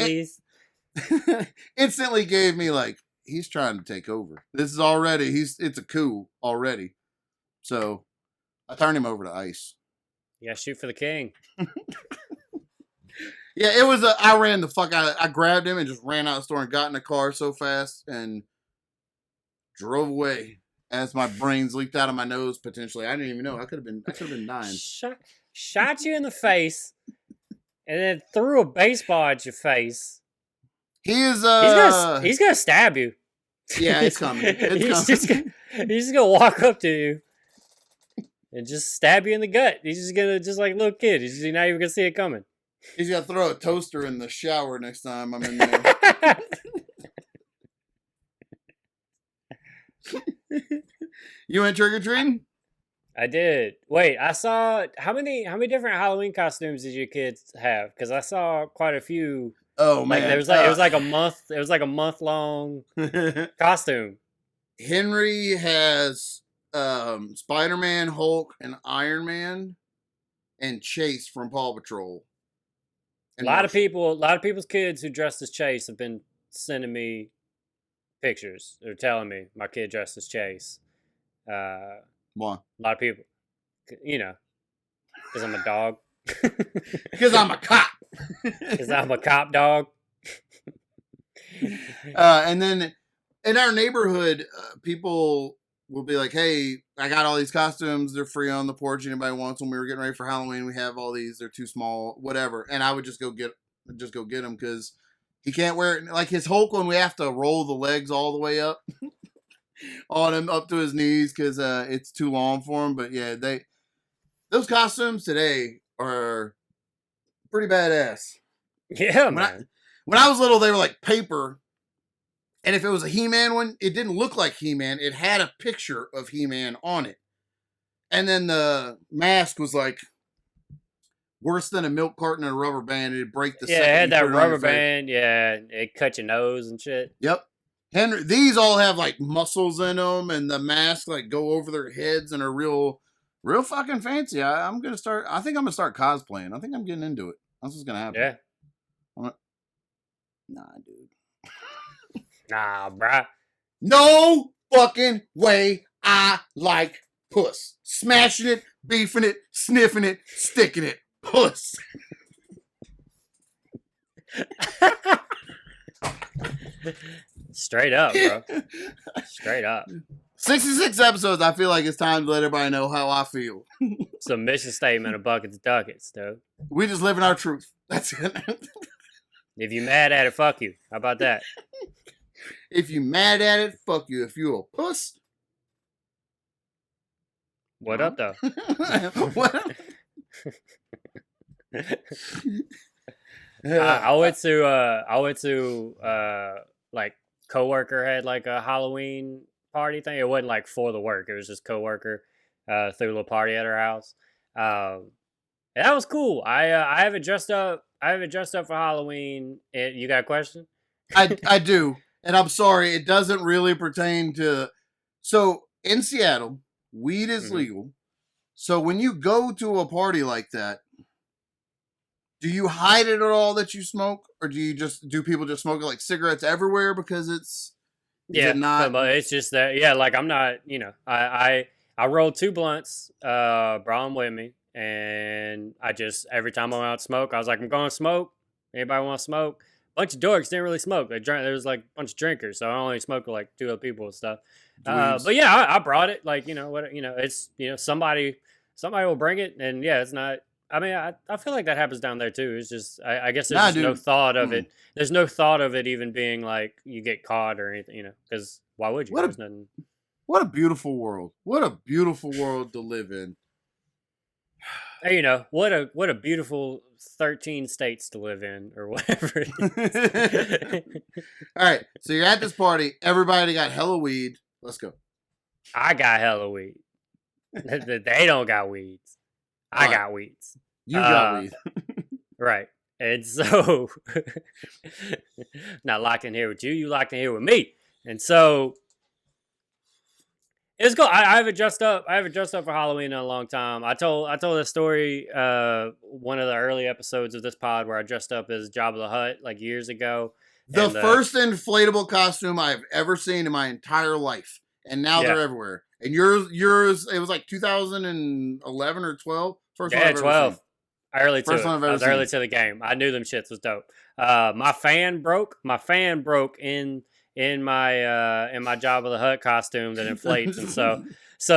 instantly gave me like he's trying to take over. This is already it's a coup already. So I turned him over to ice. You gotta shoot for the king. Yeah, it was I ran the fuck out. I grabbed him and just ran out of the store and got in the car so fast and drove away as my brains leaked out of my nose. Potentially, I didn't even know. I could have been dying. Shot you in the face, and then threw a baseball at your face. He's gonna stab you. Yeah, it's coming. He's just gonna walk up to you and just stab you in the gut. He's just gonna like a little kid. You're not even gonna see it coming. He's gonna throw a toaster in the shower next time I'm in there. You went trick-or-treating? I did. Wait, I saw how many different Halloween costumes did your kids have? Because I saw quite a few. Oh man, it was like a month. It was like a month-long costume. Henry has Spider-Man, Hulk, and Iron Man, and Chase from Paw Patrol. A lot of people's kids who dressed as Chase have been sending me pictures. They're telling me my kid dressed as Chase. Why? A lot of people, because I'm a dog. Because I'm a cop. Because I'm a cop dog. And then in our neighborhood, people will be like, "Hey, I got all these costumes. They're free on the porch. Anybody wants them? We were getting ready for Halloween. We have all these. They're too small, whatever." And I would just go get them because He can't wear it like his Hulk one. We have to roll the legs all the way up on him up to his knees because it's too long for him. But yeah, those costumes today are pretty badass. Yeah, man. When I was little, they were like paper. And if it was a He-Man one, it didn't look like He-Man. It had a picture of He-Man on it. And then the mask was like worse than a milk carton and a rubber band. It'd break the second. Yeah, it had that rubber band. Yeah, it cut your nose and shit. Yep. Henry, these all have like muscles in them, and the masks like go over their heads and are real fucking fancy. I'm gonna start. I think I'm gonna start cosplaying. I think I'm getting into it. That's what's gonna happen. Yeah. Nah, dude. Nah, bruh. No fucking way. I like puss. Smashing it, beefing it, sniffing it, sticking it. Puss. Straight up, bro. Straight up. 66 episodes. I feel like it's time to let everybody know how I feel. Some mission statement of Buckets of Duckets, dude. We just living our truth. That's it. If you mad at it, fuck you. How about that? If you mad at it, fuck you. If you a puss. What up, though? What? I went to like coworker had like a Halloween party thing. It wasn't like for the work. It was just coworker threw a little party at her house. And that was cool. I haven't dressed up. I haven't dressed up for Halloween. You got a question? I do, and I'm sorry. It doesn't really pertain to. So in Seattle, weed is legal. So when you go to a party like that, do you hide it at all that you smoke, or do people just smoke like cigarettes everywhere because it's not? It's just that like I'm not. I rolled 2 blunts, brought them with me, and I just every time I'm out to smoke, I was like, I'm going to smoke. Anybody want to smoke? Bunch of dorks didn't really smoke. There was like a bunch of drinkers, so I only smoked with like 2 other people and stuff. But yeah, I brought it. Like it's somebody will bring it, and yeah, it's not. I mean, I feel like that happens down there too. It's just I guess there's no thought of it. There's no thought of it even being like you get caught or anything. Because why would you? There's nothing. What a beautiful world! What a beautiful world to live in. Hey, what a beautiful 13 states to live in, or whatever it is. All right, so you're at this party. Everybody got hella weed. Let's go. I got hella weed. They don't got weeds. I got weeds. You got weed. Right. And so, not locked in here with you. You locked in here with me. And so, it's cool. I haven't dressed up. I haven't dressed up for Halloween in a long time. I told this story one of the early episodes of this pod where I dressed up as Jabba the Hutt like years ago. The first inflatable costume I've ever seen in my entire life, and now they're everywhere. And yours, it was like 2011 or 12. First one I've 12. Ever early to it. I was early to the game. I knew them shits was dope. My fan broke. My fan broke in my Jabba the Hutt costume that inflates, and so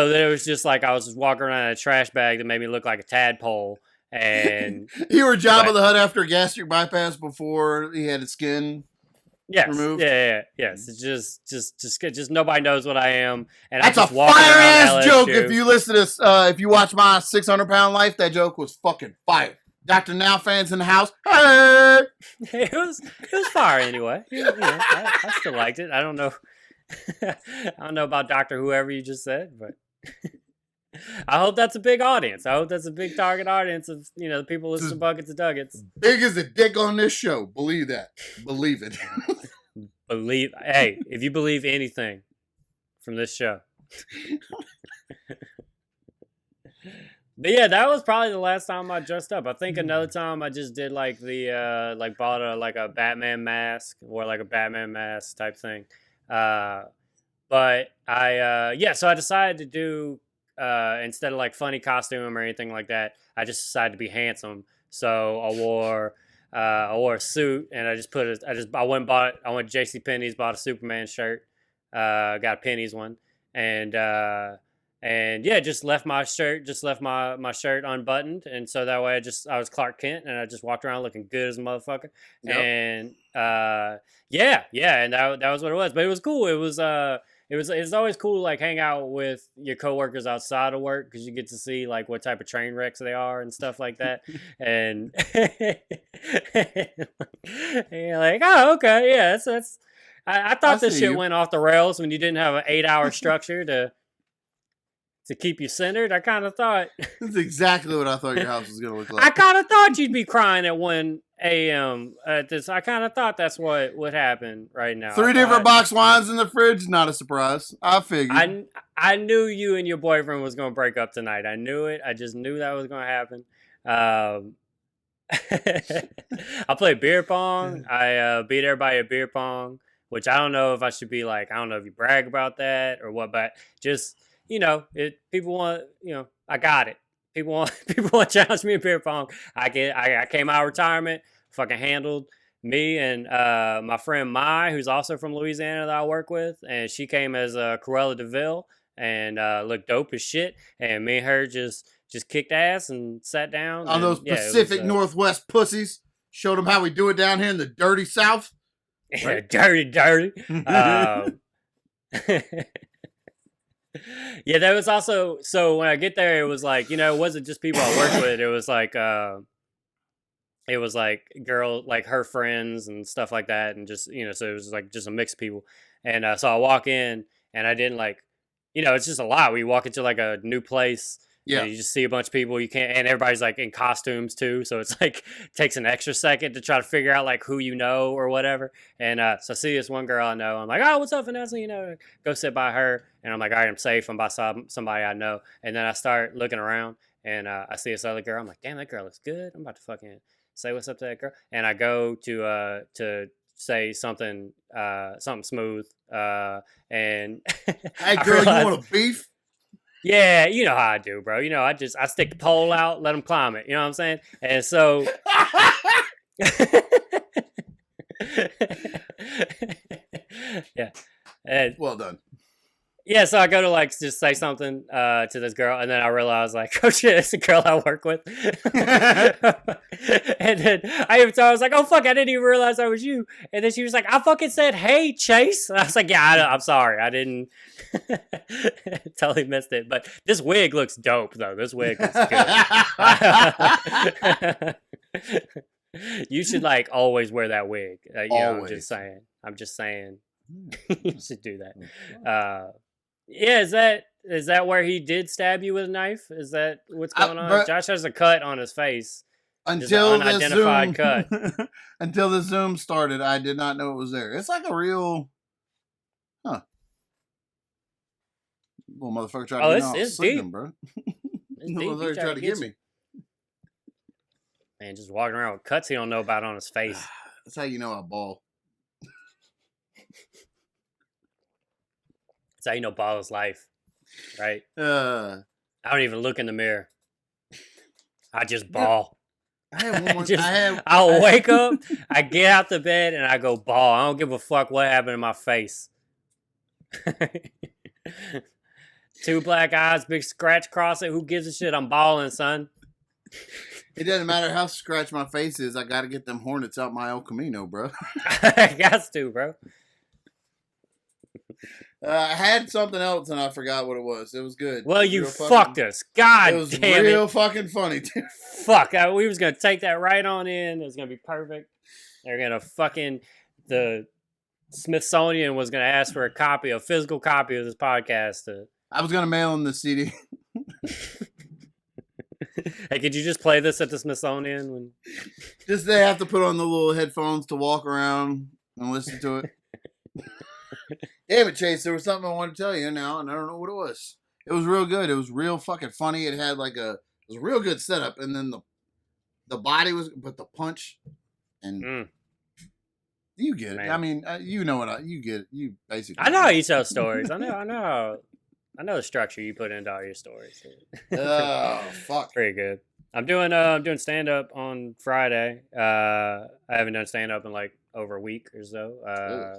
then it was just like I was just walking around in a trash bag that made me look like a tadpole. And you were Jabba the Hutt after gastric bypass before he had his skin. Yes. Removed? Yes. It's just nobody knows what I am, and that's I just a walk fire ass around joke. LSU. If you listen to this, if you watch my 600-pound life, that joke was fucking fire. Dr. Now fans in the house, hey! It was fire anyway. I still liked it. I don't know. I don't know about Doctor Whoever you just said, but I hope that's a big audience. I hope that's a big target audience of the people listening to Buckets of Duckets. Big as the dick on this show. Believe that. Believe it. Hey, if you believe anything from this show. But yeah, that was probably the last time I dressed up. I think another time I just did like bought a Batman mask or like a Batman mask type thing. But so I decided to do instead of like funny costume or anything like that, I just decided to be handsome. So I wore a suit, and I went to JCPenney's, bought a Superman shirt, got a Penny's one, and And yeah, just left my shirt unbuttoned, and so that way I was Clark Kent, and I just walked around looking good as a motherfucker. Yep. And yeah, and that was what it was. But it was cool. It's always cool to like hang out with your coworkers outside of work because you get to see like what type of train wrecks they are and stuff like that. And you're like, oh, okay, yeah, that's. I thought this shit went off the rails when you didn't have an 8-hour structure to keep you centered. I kind of thought that's exactly what I thought your house was gonna look like. I kind of thought you'd be crying at 1 a.m. at this. I kind of thought that's what would happen right now. 3 different box wines in the fridge. Not a surprise. I figured. I knew you and your boyfriend was gonna break up tonight. I knew it. I just knew that was gonna happen. I played beer pong. I beat everybody at beer pong, which I don't know if I should be like. I don't know if you brag about that or what, but just. People want, I got it. People want to challenge me in beer pong. I came out of retirement, fucking handled me and my friend Mai, who's also from Louisiana that I work with, and she came as Cruella DeVille and looked dope as shit. And me and her just kicked ass and sat down. On those Pacific Northwest pussies, showed them how we do it down here in the dirty South. Right? dirty. Yeah, that was also so when I get there, it was like it wasn't just people I worked with. It was like girl like her friends and stuff like that, and just so it was like just a mix of people. And so I walk in, and I didn't like, it's just a lot. We walk into like a new place. Yeah, you just see a bunch of people. You can't, and everybody's like in costumes too. So it's like takes an extra second to try to figure out like who you know or whatever. And so I see this one girl I know. I'm like, oh, what's up, Vanessa? Go sit by her. And I'm like, all right, I'm safe. I'm by somebody I know. And then I start looking around, and I see this other girl. I'm like, damn, that girl looks good. I'm about to fucking say what's up to that girl. And I go to say something smooth. And hey, girl, you want a beef? Yeah, you know how I do, bro. I stick the pole out, let them climb it. You know what I'm saying? And so, yeah. And, well done. Yeah, so I go to like just say something to this girl, and then I realize like, oh shit, it's a girl I work with. And then I was like, oh fuck, I didn't even realize that was you. And then she was like, I fucking said, hey Chase. And I was like, yeah, I'm sorry, I didn't totally missed it. But this wig looks dope though. This wig looks good. You should like always wear that wig. I'm just saying. You should do that. Yeah, is that where he did stab you with a knife? Is that what's going on? Josh has a cut on his face. Until an unidentified cut. Until the Zoom started, I did not know it was there. It's like a real, Well, motherfucker tried to get me sleeping, bro. Motherfucker tried to get me. Man, just walking around with cuts he don't know about on his face. That's how you know I ball. That's how you know ball is life, right? I don't even look in the mirror. I just ball. I'll wake up, I get out the bed, and I go ball. I don't give a fuck what happened to my face. 2 black eyes, big scratch across it. Who gives a shit? I'm balling, son. It doesn't matter how scratched my face is. I got to get them hornets out my El Camino, bro. I got to, bro. I had something else and I forgot what it was. It was good. Well, you fucked us. God damn it. It was real fucking funny, dude. Fuck. We was going to take that right on in. It was going to be perfect. They're going to fucking... The Smithsonian was going to ask for a physical copy of this podcast. I was going to mail them the CD. Hey, could you just play this at the Smithsonian? Just they have to put on the little headphones to walk around and listen to it. Damn it, Chase, there was something I wanted to tell you now, and I don't know what it was. It was real good. It was real fucking funny. It had like it was a real good setup, and then the body was, but the punch, and you get it. Man. I mean, you know what you get it. You basically. I know how you tell stories. I know the structure you put into all your stories. Oh fuck! Pretty good. I'm doing stand up on Friday. I haven't done stand up in like over a week or so.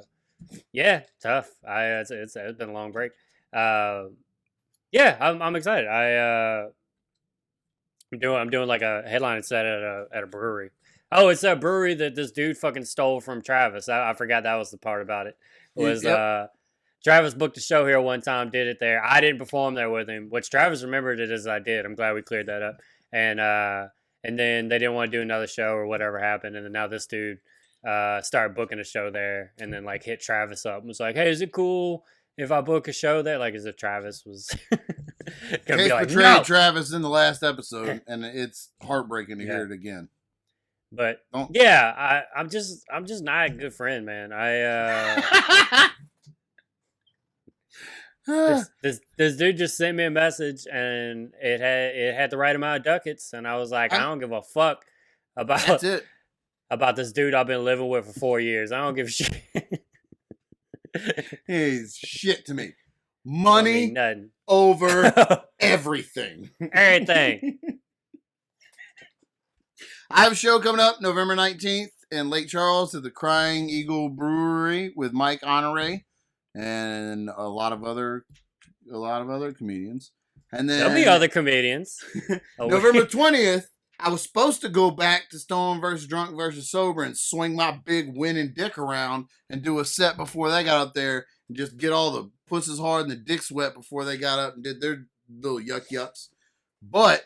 Yeah, tough. It's been a long break. Yeah, I'm excited. I'm doing like a headline set at a brewery. Oh, it's a brewery that this dude fucking stole from Travis. I forgot that was the part about it. It was Yep. Travis booked a show here one time, did it there. I didn't perform there with him, which Travis remembered it as I did. I'm glad we cleared that up. And then they didn't want to do another show or whatever happened, and then now this dude started booking a show there, and then like hit Travis up and was like, "Hey, is it cool if I book a show there?" Like as if Travis was gonna Case be like, betrayed "No." Travis in the last episode, and it's heartbreaking to Yeah. hear it again. But Don't- yeah, I'm just not a good friend, man. This dude just sent me a message and it had the right amount of ducats, and I was like, I don't give a fuck That's it. about this dude I've been living with for 4 years. I don't give a shit. He's shit to me. I Money mean, nothing. over everything. Everything. I have a show coming up November 19th in Lake Charles at the Crying Eagle Brewery with Mike Honore and a lot of other comedians. And then There'll be other comedians. November 20th, I was supposed to go back to Stone versus Drunk versus Sober and swing my big winning dick around and do a set before they got up there and just get all the pussies hard and the dicks wet before they got up and did their little yucks. But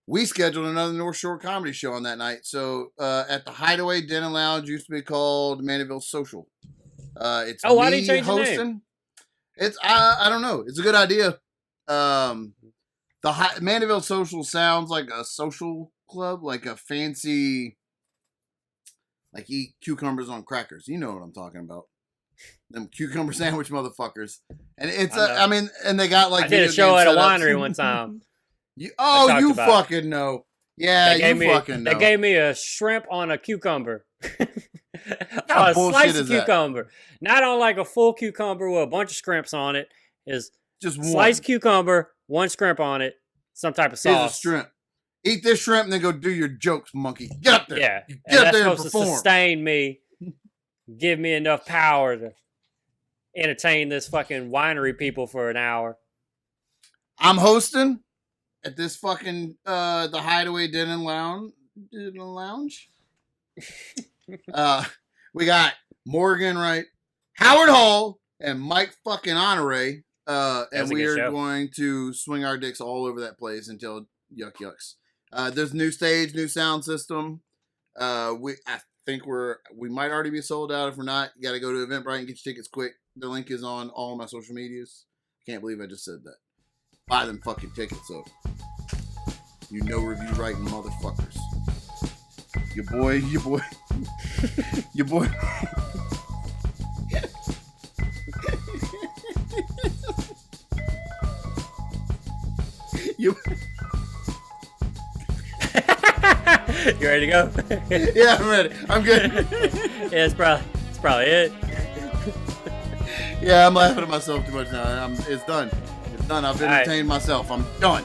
we scheduled another North Shore comedy show on that night. So at the Hideaway Den and Lounge, used to be called Mandeville Social. It's why me did you change the hosting. name? It's I don't know. It's a good idea. Mandeville Social sounds like a social club, like a fancy, like eat cucumbers on crackers. You know what I'm talking about. Them cucumber sandwich motherfuckers. And it's and they got like I did a show at a winery one time. You fucking know. Yeah, fucking know. They gave me a shrimp on a cucumber. How a bullshit slice is of that? cucumber. Not on like a full cucumber with a bunch of shrimps on it. Is just one sliced cucumber, one shrimp on it, some type of sauce. Here's a shrimp. Eat this shrimp and then go do your jokes, monkey. Get up there. Yeah. Get up there and supposed perform. to sustain me, give me enough power to entertain this fucking winery people for an hour. I'm hosting at this fucking the Hideaway Den and Lounge. We got Morgan, right? Howard Hall and Mike fucking Honore. And we are going to swing our dicks all over that place until yucks. There's a new stage, new sound system. I think we might already be sold out. If we're not, you got to go to Eventbrite and get your tickets quick. The link is on all my social medias. Can't believe I just said that. Buy them fucking tickets, so you know review writing motherfuckers. Your boy. You ready to go? Yeah, I'm ready. I'm good. Yeah, it's probably it. Yeah, I'm laughing at myself too much now. It's done. It's done. I've entertained myself. I'm done.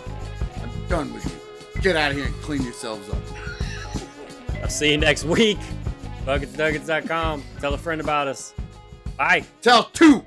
I'm done with you. Get out of here and clean yourselves up. I'll see you next week. BucketsDuckets.com. Tell a friend about us. Bye. Tell two.